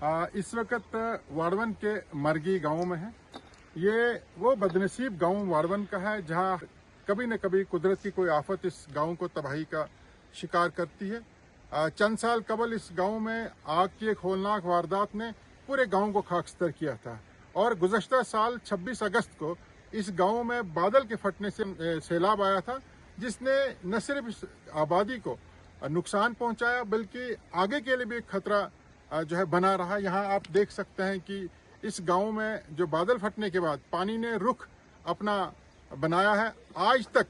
इस वक्त वाड़वन के मरगी गांव में है। ये वो बदनसीब गांव वाड़वन का है जहां कभी न कभी कुदरत की कोई आफत इस गांव को तबाही का शिकार करती है। चंद साल कबल इस गांव में आग की एक होलनाक वारदात ने पूरे गांव को खाकस्तर किया था और गुज़श्ता साल 26 अगस्त को इस गांव में बादल के फटने से सैलाब आया था, जिसने न सिर्फ इस आबादी को नुकसान पहुंचाया बल्कि आगे के लिए भी एक खतरा जो है बना रहा। यहाँ आप देख सकते हैं कि इस गांव में जो बादल फटने के बाद पानी ने रुख अपना बनाया है। आज तक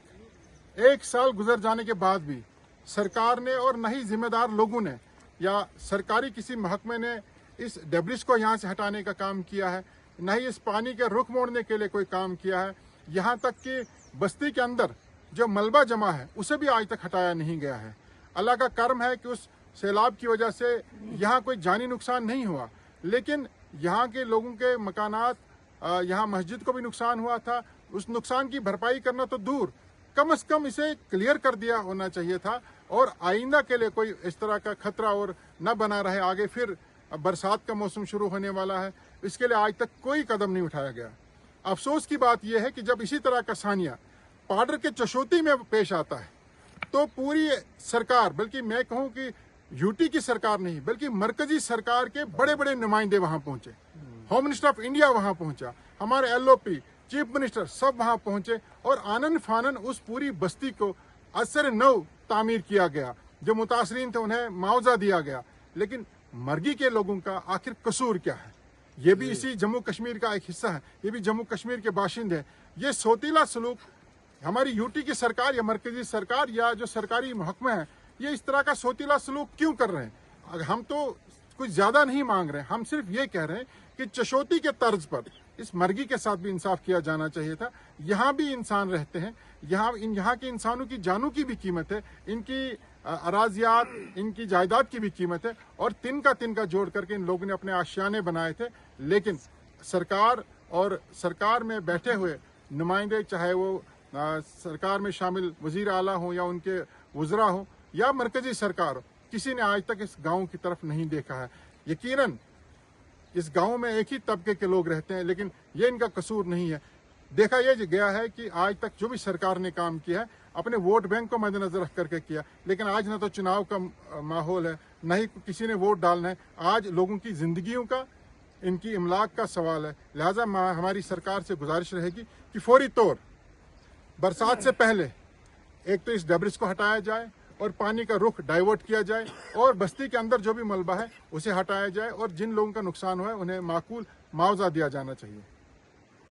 एक साल गुजर जाने के बाद भी सरकार ने और न ही जिम्मेदार लोगों ने या सरकारी किसी महकमे ने इस डेब्रिस को यहाँ से हटाने का काम किया है, न ही इस पानी के रुख मोड़ने के लिए कोई काम किया है। यहाँ तक कि बस्ती के अंदर जो मलबा जमा है उसे भी आज तक हटाया नहीं गया है। अल्लाह का करम है कि उस सैलाब की वजह से यहाँ कोई जानी नुकसान नहीं हुआ, लेकिन यहाँ के लोगों के मकानात, यहाँ मस्जिद को भी नुकसान हुआ था। उस नुकसान की भरपाई करना तो दूर, कम से कम इसे क्लियर कर दिया होना चाहिए था और आइंदा के लिए कोई इस तरह का खतरा और न बना रहे। आगे फिर बरसात का मौसम शुरू होने वाला है, इसके लिए आज तक कोई कदम नहीं उठाया गया। अफसोस की बात यह है कि जब इसी तरह का सानिया पाडर के चशोती में पेश आता है तो पूरी सरकार, बल्कि मैं कहूँ कि यूटी की सरकार नहीं बल्कि मरकजी सरकार के बड़े बड़े नुमाइंदे वहां पहुंचे। होम मिनिस्टर ऑफ इंडिया वहां पहुंचा, हमारे एलओपी, चीफ मिनिस्टर सब वहां पहुंचे और आनन फानन उस पूरी बस्ती को असर नौ तामीर किया गया। जो मुतासरीन थे उन्हें मुआवजा दिया गया, लेकिन मरगी के लोगों का आखिर कसूर क्या है? ये भी इसी जम्मू कश्मीर का एक हिस्सा है, ये भी जम्मू कश्मीर के बाशिंदे हैं। ये सोतीला सलूक हमारी यूटी की सरकार या मरकजी सरकार या जो सरकारी महकमे हैं, ये इस तरह का सोतीला सलूक क्यों कर रहे हैं? हम तो कुछ ज्यादा नहीं मांग रहे हैं, हम सिर्फ ये कह रहे हैं कि चशोती के तर्ज पर इस मरगी के साथ भी इंसाफ किया जाना चाहिए था। यहाँ भी इंसान रहते हैं, यहाँ के इंसानों की जानों की भी कीमत है, इनकी अराजियात, इनकी जायदाद की भी कीमत है और तिनका जोड़ करके इन लोगों ने अपने आशियाने बनाए थे। लेकिन सरकार और सरकार में बैठे हुए नुमाइंदे, चाहे वो सरकार में शामिल वजीर आला हो या उनके वज़रा हो या मरकजी सरकार हो, किसी ने आज तक इस गांव की तरफ नहीं देखा है। यकीनन इस गांव में एक ही तबके के लोग रहते हैं, लेकिन ये इनका कसूर नहीं है। देखा यह गया है कि आज तक जो भी सरकार ने काम किया है अपने वोट बैंक को मद्देनजर रख करके किया, लेकिन आज न तो चुनाव का माहौल है, न ही किसी ने वोट डालना है। आज लोगों की जिंदगियों का, इनकी इमलाक का सवाल है। लिहाजा हमारी सरकार से गुजारिश रहेगी कि फौरी तौर बरसात से पहले एक तो इस डेब्रिस को हटाया जाए और पानी का रुख डाइवर्ट किया जाए और बस्ती के अंदर जो भी मलबा है उसे हटाया जाए और जिन लोगों का नुकसान हुआ है उन्हें माकूल मुआवजा दिया जाना चाहिए।